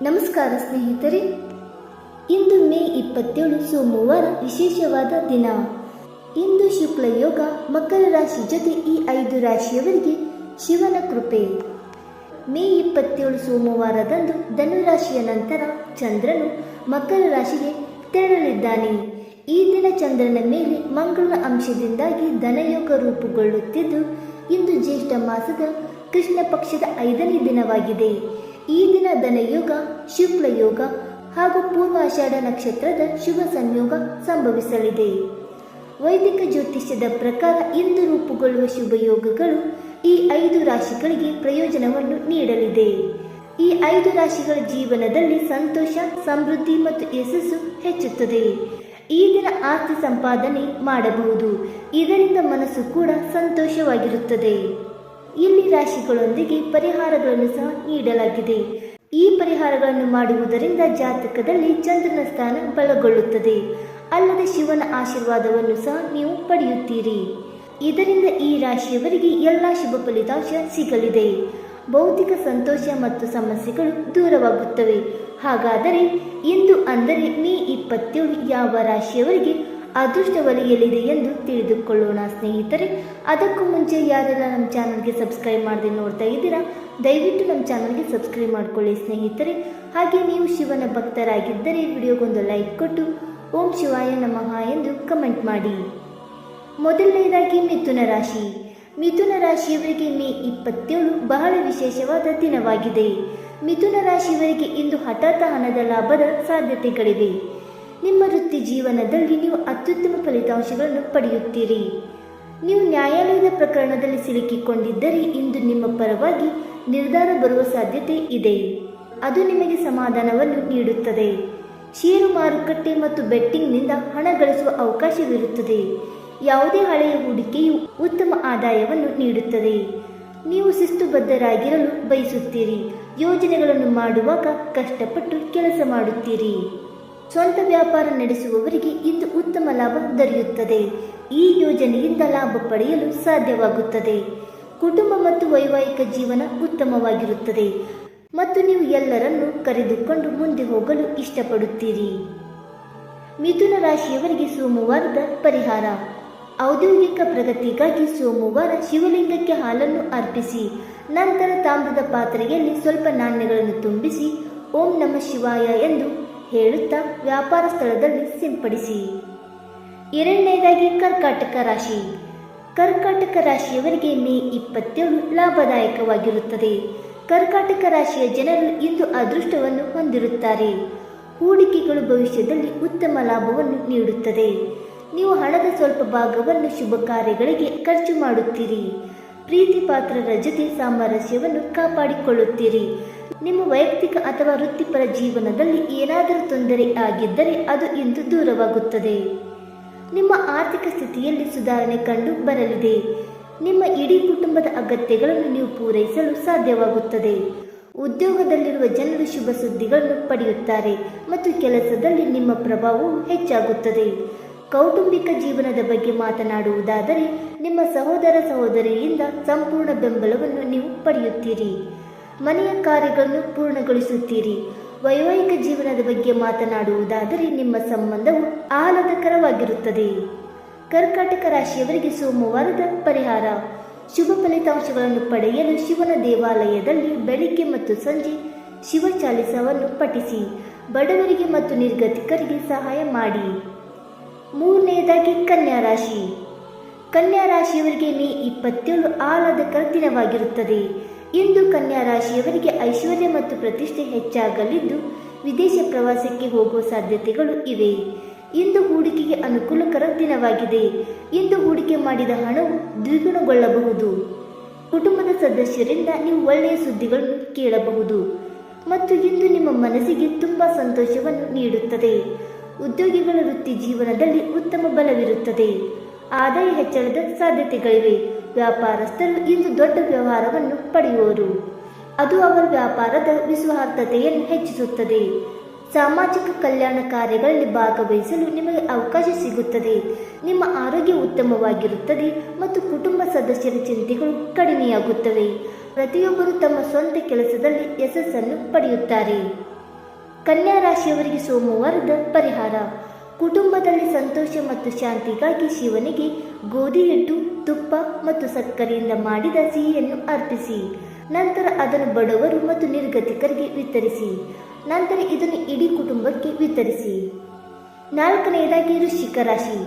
ನಮಸ್ಕಾರ ಸ್ನೇಹಿತರೆ, ಇಂದು ಮೇ 27 ಸೋಮವಾರ ವಿಶೇಷವಾದ ದಿನ. ಇಂದು ಶುಕ್ಲ ಯೋಗ ಮಕರ ರಾಶಿ ಜೊತೆ ಈ 5 ರಾಶಿಯವರಿಗೆ ಶಿವನ ಕೃಪೆ. ಮೇ 27 ಸೋಮವಾರದಂದು ಧನುರಾಶಿಯ ನಂತರ ಚಂದ್ರನು ಮಕರ ರಾಶಿಗೆ ತೆರಳಲಿದ್ದಾನೆ. ಈ ದಿನ ಚಂದ್ರನ ಮೇಲೆ ಮಂಗಳನ ಅಂಶದಿಂದಾಗಿ ಧನಯೋಗ ರೂಪುಗೊಳ್ಳುತ್ತಿದ್ದು, ಇಂದು ಜ್ಯೇಷ್ಠ ಮಾಸದ ಕೃಷ್ಣ ಪಕ್ಷದ 5ನೇ ದಿನವಾಗಿದೆ. ಈ ದಿನ ಧನಯೋಗ, ಶುಕ್ಲ ಯೋಗ ಹಾಗೂ ಪೂರ್ವಾಷಾಢ ನಕ್ಷತ್ರದ ಶುಭ ಸಂಯೋಗ ಸಂಭವಿಸಲಿದೆ. ವೈದಿಕ ಜ್ಯೋತಿಷ್ಯದ ಪ್ರಕಾರ ಇಂದು ರೂಪುಗೊಳ್ಳುವ ಶುಭ ಯೋಗಗಳು ಈ 5 ರಾಶಿಗಳಿಗೆ ಪ್ರಯೋಜನವನ್ನು ನೀಡಲಿದೆ. ಈ 5 ರಾಶಿಗಳ ಜೀವನದಲ್ಲಿ ಸಂತೋಷ, ಸಮೃದ್ಧಿ ಮತ್ತು ಯಶಸ್ಸು ಹೆಚ್ಚುತ್ತದೆ. ಈ ದಿನ ಆಸ್ತಿ ಸಂಪಾದನೆ ಮಾಡಬಹುದು. ಇದರಿಂದ ಮನಸ್ಸು ಕೂಡ ಸಂತೋಷವಾಗಿರುತ್ತದೆ. ಇಲ್ಲಿ ರಾಶಿಗಳೊಂದಿಗೆ ಪರಿಹಾರಗಳನ್ನು ಸಹ ನೀಡಲಾಗಿದೆ. ಈ ಪರಿಹಾರಗಳನ್ನು ಮಾಡುವುದರಿಂದ ಜಾತಕದಲ್ಲಿ ಚಂದ್ರನ ಸ್ಥಾನ ಬಲಗೊಳ್ಳುತ್ತದೆ. ಅಲ್ಲದೆ ಶಿವನ ಆಶೀರ್ವಾದವನ್ನು ಸಹ ನೀವು ಪಡೆಯುತ್ತೀರಿ. ಇದರಿಂದ ಈ ರಾಶಿಯವರಿಗೆ ಎಲ್ಲ ಶುಭ ಫಲಿತಾಂಶ ಸಿಗಲಿದೆ. ಭೌತಿಕ ಸಂತೋಷ ಮತ್ತು ಸಮಸ್ಯೆಗಳು ದೂರವಾಗುತ್ತವೆ. ಹಾಗಾದರೆ ಇಂದು ಅಂದರೆ ಮೇ 27 ಯಾವ ರಾಶಿಯವರಿಗೆ ಅದೃಷ್ಟ ಒಲಿಯಲಿದೆ ಎಂದು ತಿಳಿದುಕೊಳ್ಳೋಣ ಸ್ನೇಹಿತರೆ. ಅದಕ್ಕೂ ಮುಂಚೆ ಯಾರೆಲ್ಲ ನಮ್ಮ ಚಾನಲ್ಗೆ ಸಬ್ಸ್ಕ್ರೈಬ್ ಮಾಡದೆ ನೋಡ್ತಾ ಇದ್ದೀರಾ, ದಯವಿಟ್ಟು ನಮ್ಮ ಚಾನಲ್ಗೆ ಸಬ್ಸ್ಕ್ರೈಬ್ ಮಾಡಿಕೊಳ್ಳಿ ಸ್ನೇಹಿತರೆ. ಹಾಗೆ ನೀವು ಶಿವನ ಭಕ್ತರಾಗಿದ್ದರೆ ವಿಡಿಯೋಗೊಂದು ಲೈಕ್ ಕೊಟ್ಟು ಓಂ ಶಿವಾಯ ನಮಃ ಎಂದು ಕಮೆಂಟ್ ಮಾಡಿ. ಮೊದಲನೇದಾಗಿ ಮಿಥುನ ರಾಶಿ. ಮಿಥುನ ರಾಶಿಯವರಿಗೆ ಮೇ 27 ಬಹಳ ವಿಶೇಷವಾದ ದಿನವಾಗಿದೆ. ಮಿಥುನ ರಾಶಿಯವರಿಗೆ ಇಂದು ಹಠಾತ್ ಹಣದ ಲಾಭದ ಸಾಧ್ಯತೆಗಳಿವೆ. ನಿಮ್ಮ ವೃತ್ತಿ ಜೀವನದಲ್ಲಿ ನೀವು ಅತ್ಯುತ್ತಮ ಫಲಿತಾಂಶಗಳನ್ನು ಪಡೆಯುತ್ತೀರಿ. ನೀವು ನ್ಯಾಯಾಲಯದ ಪ್ರಕರಣದಲ್ಲಿ ಸಿಲುಕಿಕೊಂಡಿದ್ದರೆ ಇಂದು ನಿಮ್ಮ ಪರವಾಗಿ ನಿರ್ಧಾರ ಬರುವ ಸಾಧ್ಯತೆ ಇದೆ. ಅದು ನಿಮಗೆ ಸಮಾಧಾನವನ್ನು ನೀಡುತ್ತದೆ. ಷೇರು ಮಾರುಕಟ್ಟೆ ಮತ್ತು ಬೆಟ್ಟಿಂಗ್ನಿಂದ ಹಣ ಗಳಿಸುವ ಅವಕಾಶವಿರುತ್ತದೆ. ಯಾವುದೇ ಹಳೆಯ ಹೂಡಿಕೆಯು ಉತ್ತಮ ಆದಾಯವನ್ನು ನೀಡುತ್ತದೆ. ನೀವು ಶಿಸ್ತುಬದ್ಧರಾಗಿರಲು ಬಯಸುತ್ತೀರಿ. ಯೋಜನೆಗಳನ್ನು ಮಾಡುವಾಗ ಕಷ್ಟಪಟ್ಟು ಕೆಲಸ ಮಾಡುತ್ತೀರಿ. ಸ್ವಂತ ವ್ಯಾಪಾರ ನಡೆಸುವವರಿಗೆ ಇಂದು ಉತ್ತಮ ಲಾಭ ದೊರೆಯುತ್ತದೆ. ಈ ಯೋಜನೆಯಿಂದ ಲಾಭ ಪಡೆಯಲು ಸಾಧ್ಯವಾಗುತ್ತದೆ. ಕುಟುಂಬ ಮತ್ತು ವೈವಾಹಿಕ ಜೀವನ ಉತ್ತಮವಾಗಿರುತ್ತದೆ ಮತ್ತು ನೀವು ಎಲ್ಲರನ್ನೂ ಕರೆದುಕೊಂಡು ಮುಂದೆ ಹೋಗಲು ಇಷ್ಟಪಡುತ್ತೀರಿ. ಮಿಥುನ ರಾಶಿಯವರಿಗೆ ಸೋಮವಾರದ ಪರಿಹಾರ. ಔದ್ಯೋಗಿಕ ಪ್ರಗತಿಗಾಗಿ ಸೋಮವಾರ ಶಿವಲಿಂಗಕ್ಕೆ ಹಾಲನ್ನು ಅರ್ಪಿಸಿ, ನಂತರ ತಾಮ್ರದ ಪಾತ್ರೆಯಲ್ಲಿ ಸ್ವಲ್ಪ ನಾಣ್ಯಗಳನ್ನು ತುಂಬಿಸಿ ಓಂ ನಮಃ ಶಿವಾಯ ಎಂದು ಹೇಳುತ್ತಾ ವ್ಯಾಪಾರ ಸ್ಥಳದಲ್ಲಿ ಸಿಂಪಡಿಸಿ. ಎರಡನೇದಾಗಿ ಕರ್ಕಾಟಕ ರಾಶಿ. ಕರ್ಕಾಟಕ ರಾಶಿಯವರಿಗೆ ಮೇ 27 ಲಾಭದಾಯಕವಾಗಿರುತ್ತದೆ. ಕರ್ಕಾಟಕ ರಾಶಿಯ ಜನರು ಇಂದು ಅದೃಷ್ಟವನ್ನು ಹೊಂದಿರುತ್ತಾರೆ. ಹೂಡಿಕೆಗಳು ಭವಿಷ್ಯದಲ್ಲಿ ಉತ್ತಮ ಲಾಭವನ್ನು ನೀಡುತ್ತದೆ. ನೀವು ಹಣದ ಸ್ವಲ್ಪ ಭಾಗವನ್ನು ಶುಭ ಕಾರ್ಯಗಳಿಗೆ ಖರ್ಚು ಮಾಡುತ್ತೀರಿ. ಪ್ರೀತಿ ಪಾತ್ರರ ಜೊತೆ ಸಾಮರಸ್ಯವನ್ನು ಕಾಪಾಡಿಕೊಳ್ಳುತ್ತೀರಿ. ನಿಮ್ಮ ವೈಯಕ್ತಿಕ ಅಥವಾ ವೃತ್ತಿಪರ ಜೀವನದಲ್ಲಿ ಏನಾದರೂ ತೊಂದರೆ ಆಗಿದ್ದರೆ ಅದು ಇಂದು ದೂರವಾಗುತ್ತದೆ. ನಿಮ್ಮ ಆರ್ಥಿಕ ಸ್ಥಿತಿಯಲ್ಲಿ ಸುಧಾರಣೆ ಕಂಡು ಬರಲಿದೆ. ನಿಮ್ಮ ಇಡೀ ಕುಟುಂಬದ ಅಗತ್ಯಗಳನ್ನು ನೀವು ಪೂರೈಸಲು ಸಾಧ್ಯವಾಗುತ್ತದೆ. ಉದ್ಯೋಗದಲ್ಲಿರುವ ಜನರು ಶುಭ ಸುದ್ದಿಗಳನ್ನು ಪಡೆಯುತ್ತಾರೆ ಮತ್ತು ಕೆಲಸದಲ್ಲಿ ನಿಮ್ಮ ಪ್ರಭಾವವು ಹೆಚ್ಚಾಗುತ್ತದೆ. ಕೌಟುಂಬಿಕ ಜೀವನದ ಬಗ್ಗೆ ಮಾತನಾಡುವುದಾದರೆ ನಿಮ್ಮ ಸಹೋದರ ಸಹೋದರಿಯಿಂದ ಸಂಪೂರ್ಣ ಬೆಂಬಲವನ್ನು ನೀವು ಪಡೆಯುತ್ತೀರಿ. ಮನೆಯ ಕಾರ್ಯಗಳನ್ನು ಪೂರ್ಣಗೊಳಿಸುತ್ತೀರಿ. ವೈವಾಹಿಕ ಜೀವನದ ಬಗ್ಗೆ ಮಾತನಾಡುವುದಾದರೆ ನಿಮ್ಮ ಸಂಬಂಧವು ಆಹ್ಲಾದಕರವಾಗಿರುತ್ತದೆ. ಕರ್ಕಾಟಕ ರಾಶಿಯವರಿಗೆ ಸೋಮವಾರದ ಪರಿಹಾರ. ಶುಭ ಫಲಿತಾಂಶಗಳನ್ನು ಪಡೆಯಲು ಶಿವನ ದೇವಾಲಯದಲ್ಲಿ ಬೆಳಿಗ್ಗೆ ಮತ್ತು ಸಂಜೆ ಶಿವ ಚಾಲಿಸವನ್ನು ಪಠಿಸಿ. ಬಡವರಿಗೆ ಮತ್ತು ನಿರ್ಗತಿಕರಿಗೆ ಸಹಾಯ ಮಾಡಿ. ಮೂರನೆಯದಾಗಿ ಕನ್ಯಾ ರಾಶಿ. ಕನ್ಯಾ ರಾಶಿಯವರಿಗೆ ಮೇ 27 ಆಹ್ಲಾದಕರ ದಿನವಾಗಿರುತ್ತದೆ. ಇಂದು ಕನ್ಯಾ ರಾಶಿಯವರಿಗೆ ಐಶ್ವರ್ಯ ಮತ್ತು ಪ್ರತಿಷ್ಠೆ ಹೆಚ್ಚಾಗಲಿದ್ದು, ವಿದೇಶ ಪ್ರವಾಸಕ್ಕೆ ಹೋಗುವ ಸಾಧ್ಯತೆಗಳು ಇವೆ. ಇಂದು ಹೂಡಿಕೆಗೆ ಅನುಕೂಲಕರ ದಿನವಾಗಿದೆ. ಇಂದು ಹೂಡಿಕೆ ಮಾಡಿದ ಹಣವು ದ್ವಿಗುಣಗೊಳ್ಳಬಹುದು. ಕುಟುಂಬದ ಸದಸ್ಯರಿಂದ ನೀವು ಒಳ್ಳೆಯ ಸುದ್ದಿಗಳನ್ನು ಕೇಳಬಹುದು ಮತ್ತು ಇಂದು ನಿಮ್ಮ ಮನಸ್ಸಿಗೆ ತುಂಬ ಸಂತೋಷವನ್ನು ನೀಡುತ್ತದೆ. ಉದ್ಯೋಗಿಗಳ ವೃತ್ತಿ ಜೀವನದಲ್ಲಿ ಉತ್ತಮ ಬಲವಿರುತ್ತದೆ. ಆದಾಯ ಹೆಚ್ಚಳದ ಸಾಧ್ಯತೆಗಳಿವೆ. ವ್ಯಾಪಾರಸ್ಥರು ಇಂದು ದೊಡ್ಡ ವ್ಯವಹಾರವನ್ನು ಪಡೆಯುವರು. ಅದು ಅವರ ವ್ಯಾಪಾರದ ವಿಶ್ವಾಸಾರ್ಹತೆಯನ್ನು ಹೆಚ್ಚಿಸುತ್ತದೆ. ಸಾಮಾಜಿಕ ಕಲ್ಯಾಣ ಕಾರ್ಯಗಳಲ್ಲಿ ಭಾಗವಹಿಸಲು ನಿಮಗೆ ಅವಕಾಶ ಸಿಗುತ್ತದೆ. ನಿಮ್ಮ ಆರೋಗ್ಯ ಉತ್ತಮವಾಗಿರುತ್ತದೆ ಮತ್ತು ಕುಟುಂಬ ಸದಸ್ಯರ ಚಿಂತೆಗಳು ಕಡಿಮೆಯಾಗುತ್ತವೆ. ಪ್ರತಿಯೊಬ್ಬರು ತಮ್ಮ ಸ್ವಂತ ಕೆಲಸದಲ್ಲಿ ಯಶಸ್ಸನ್ನು ಪಡೆಯುತ್ತಾರೆ. ಕನ್ಯಾ ರಾಶಿಯವರಿಗೆ ಸೋಮವಾರದ ಪರಿಹಾರ. ಕುಟುಂಬದಲ್ಲಿ ಸಂತೋಷ ಮತ್ತು ಶಾಂತಿಗಾಗಿ ಶಿವನಿಗೆ ಗೋಧಿ ಹಿಟ್ಟು, ತುಪ್ಪ ಮತ್ತು ಸಕ್ಕರೆಯಿಂದ ಮಾಡಿದ ಸಿಹಿಯನ್ನು ಅರ್ಪಿಸಿ. ನಂತರ ಅದನ್ನು ಬಡವರು ಮತ್ತು ನಿರ್ಗತಿಕರಿಗೆ ವಿತರಿಸಿ. ನಂತರ ಇದನ್ನು ಇಡೀ ಕುಟುಂಬಕ್ಕೆ ವಿತರಿಸಿ. 4ನೇದಾಗಿ ವೃಶ್ಚಿಕ ರಾಶಿ.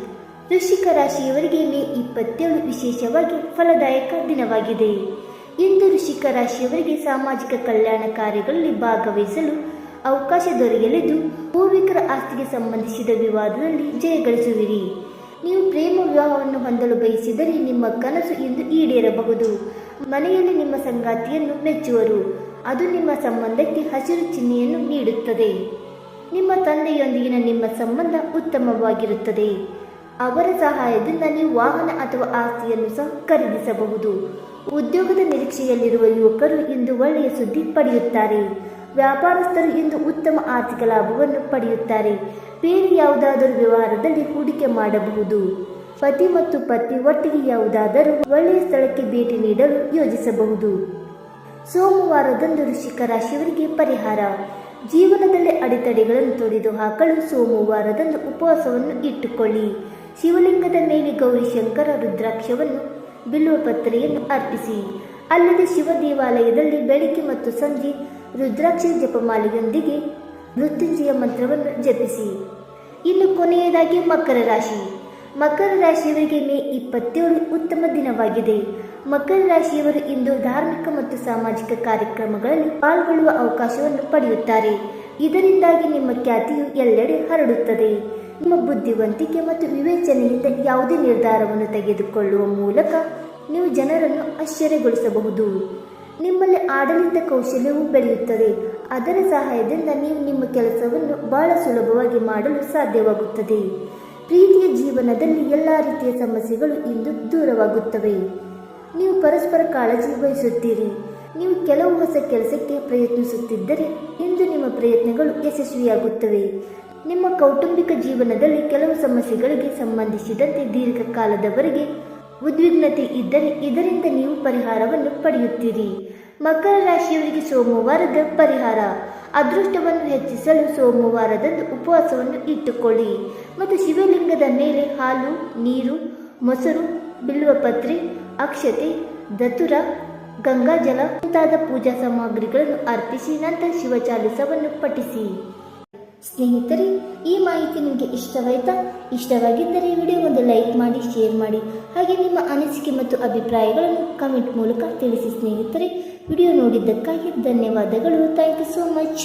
ವೃಶ್ಚಿಕ ರಾಶಿಯವರಿಗೆ ಮೇ 27 ವಿಶೇಷವಾಗಿ ಫಲದಾಯಕ ದಿನವಾಗಿದೆ. ಇಂದು ವೃಶ್ಚಿಕ ರಾಶಿಯವರಿಗೆ ಸಾಮಾಜಿಕ ಕಲ್ಯಾಣ ಕಾರ್ಯಗಳಲ್ಲಿ ಭಾಗವಹಿಸಲು ಅವಕಾಶ ದೊರೆಯಲಿದ್ದು, ಪೂರ್ವಿಕರ ಆಸ್ತಿಗೆ ಸಂಬಂಧಿಸಿದ ವಿವಾದದಲ್ಲಿ ಜಯಗಳಿಸುವಿರಿ. ನೀವು ಪ್ರೇಮ ವಿವಾಹವನ್ನು ಹೊಂದಲು ಬಯಸಿದರೆ ನಿಮ್ಮ ಕನಸು ಇಂದು ಈಡೇರಬಹುದು. ಮನೆಯಲ್ಲಿ ನಿಮ್ಮ ಸಂಗಾತಿಯನ್ನು ಮೆಚ್ಚುವರು. ಅದು ನಿಮ್ಮ ಸಂಬಂಧಕ್ಕೆ ಹಸಿರು ಚಿಹ್ನೆಯನ್ನು ನೀಡುತ್ತದೆ. ನಿಮ್ಮ ತಂದೆಯೊಂದಿಗಿನ ನಿಮ್ಮ ಸಂಬಂಧ ಉತ್ತಮವಾಗಿರುತ್ತದೆ. ಅವರ ಸಹಾಯದಿಂದ ನೀವು ವಾಹನ ಅಥವಾ ಆಸ್ತಿಯನ್ನು ಸಹ ಖರೀದಿಸಬಹುದು. ಉದ್ಯೋಗದ ನಿರೀಕ್ಷೆಯಲ್ಲಿರುವ ಯುವಕರು ಇಂದು ಒಳ್ಳೆಯ ಸುದ್ದಿ ಪಡೆಯುತ್ತಾರೆ. ವ್ಯಾಪಾರಸ್ಥರು ಇಂದು ಉತ್ತಮ ಆರ್ಥಿಕ ಲಾಭವನ್ನು ಪಡೆಯುತ್ತಾರೆ. ಬೇರೆ ಯಾವುದಾದರೂ ವ್ಯವಹಾರದಲ್ಲಿ ಹೂಡಿಕೆ ಮಾಡಬಹುದು. ಪತಿ ಮತ್ತು ಪತ್ನಿ ಒಟ್ಟಿಗೆ ಯಾವುದಾದರೂ ಒಳ್ಳೆಯ ಸ್ಥಳಕ್ಕೆ ಭೇಟಿ ನೀಡಲು ಯೋಜಿಸಬಹುದು. ಸೋಮವಾರದಂದು ವೃಶ್ಚಿಕ ರಾಶಿಯವರಿಗೆ ಪರಿಹಾರ. ಜೀವನದಲ್ಲಿ ಅಡೆತಡೆಗಳನ್ನು ತೊಡೆದುಹಾಕಲು ಸೋಮವಾರದಂದು ಉಪವಾಸವನ್ನು ಇಟ್ಟುಕೊಳ್ಳಿ. ಶಿವಲಿಂಗದ ಮೇಲೆ ಗೌರಿಶಂಕರ ರುದ್ರಾಕ್ಷವನ್ನು, ಬಿಲ್ವಪತ್ರೆಯನ್ನು ಅರ್ಪಿಸಿ. ಅಲ್ಲದೆ ಶಿವ ದೇವಾಲಯದಲ್ಲಿ ಬೆಳಿಗ್ಗೆ ಮತ್ತು ಸಂಜೆ ರುದ್ರಾಕ್ಷಿ ಜಪಮಾಲೆಯೊಂದಿಗೆ ಮೃತ್ಯುಂಜಯ ಮಂತ್ರವನ್ನು ಜಪಿಸಿ. ಇನ್ನು ಕೊನೆಯದಾಗಿ ಮಕರ ರಾಶಿ. ಮಕರ ರಾಶಿಯವರಿಗೆ ಮೇ 27 ಉತ್ತಮ ದಿನವಾಗಿದೆ. ಮಕರ ರಾಶಿಯವರು ಇಂದು ಧಾರ್ಮಿಕ ಮತ್ತು ಸಾಮಾಜಿಕ ಕಾರ್ಯಕ್ರಮಗಳಲ್ಲಿ ಪಾಲ್ಗೊಳ್ಳುವ ಅವಕಾಶವನ್ನು ಪಡೆಯುತ್ತಾರೆ. ಇದರಿಂದಾಗಿ ನಿಮ್ಮ ಖ್ಯಾತಿಯು ಎಲ್ಲೆಡೆ ಹರಡುತ್ತದೆ. ನಿಮ್ಮ ಬುದ್ಧಿವಂತಿಕೆ ಮತ್ತು ವಿವೇಚನೆಯಿಂದ ಯಾವುದೇ ನಿರ್ಧಾರವನ್ನು ತೆಗೆದುಕೊಳ್ಳುವ ಮೂಲಕ ನೀವು ಜನರನ್ನು ಆಶ್ಚರ್ಯಗೊಳಿಸಬಹುದು. ನಿಮ್ಮಲ್ಲಿ ಆಡಳಿತ ಕೌಶಲ್ಯವೂ ಬೆಳೆಯುತ್ತದೆ. ಅದರ ಸಹಾಯದಿಂದ ನೀವು ನಿಮ್ಮ ಕೆಲಸವನ್ನು ಬಹಳ ಸುಲಭವಾಗಿ ಮಾಡಲು ಸಾಧ್ಯವಾಗುತ್ತದೆ. ಪ್ರೀತಿಯ ಜೀವನದಲ್ಲಿ ಎಲ್ಲ ರೀತಿಯ ಸಮಸ್ಯೆಗಳು ಇಂದು ದೂರವಾಗುತ್ತವೆ. ನೀವು ಪರಸ್ಪರ ಕಾಳಜಿ ವಹಿಸುತ್ತೀರಿ. ನೀವು ಕೆಲವು ಹೊಸ ಕೆಲಸಕ್ಕೆ ಪ್ರಯತ್ನಿಸುತ್ತಿದ್ದರೆ ಇಂದು ನಿಮ್ಮ ಪ್ರಯತ್ನಗಳು ಯಶಸ್ವಿಯಾಗುತ್ತವೆ. ನಿಮ್ಮ ಕೌಟುಂಬಿಕ ಜೀವನದಲ್ಲಿ ಕೆಲವು ಸಮಸ್ಯೆಗಳಿಗೆ ಸಂಬಂಧಿಸಿದಂತೆ ದೀರ್ಘಕಾಲದವರೆಗೆ ಉದ್ವಿಗ್ನತೆ ಇದ್ದರೆ ಇದರಿಂದ ನೀವು ಪರಿಹಾರವನ್ನು ಪಡೆಯುತ್ತೀರಿ. ಮಕರ ರಾಶಿಯವರಿಗೆ ಸೋಮವಾರದ ಪರಿಹಾರ. ಅದೃಷ್ಟವನ್ನು ಹೆಚ್ಚಿಸಲು ಸೋಮವಾರದಂದು ಉಪವಾಸವನ್ನು ಇಟ್ಟುಕೊಳ್ಳಿ ಮತ್ತು ಶಿವಲಿಂಗದ ಮೇಲೆ ಹಾಲು, ನೀರು, ಮೊಸರು, ಬಿಲ್ವಪತ್ರೆ, ಅಕ್ಷತೆ, ದತುರ, ಗಂಗಾಜಲ ಮುಂತಾದ ಪೂಜಾ ಸಾಮಗ್ರಿಗಳನ್ನು ಅರ್ಪಿಸಿ ನಂತರ ಶಿವಚಾಲಿಸವನ್ನು ಪಠಿಸಿ. ಸ್ನೇಹಿತರೆ, ಈ ಮಾಹಿತಿ ನಿಮಗೆ ಇಷ್ಟವಾಯಿತಾ? ಇಷ್ಟವಾಗಿದ್ದರೆ ವಿಡಿಯೋ ಒಂದು ಲೈಕ್ ಮಾಡಿ, ಶೇರ್ ಮಾಡಿ, ಹಾಗೆ ನಿಮ್ಮ ಅನಿಸಿಕೆ ಮತ್ತು ಅಭಿಪ್ರಾಯಗಳನ್ನು ಕಮೆಂಟ್ ಮೂಲಕ ತಿಳಿಸಿ. ಸ್ನೇಹಿತರೆ, ವಿಡಿಯೋ ನೋಡಿದ್ದಕ್ಕಾಗಿ ಧನ್ಯವಾದಗಳು. Thank you so much.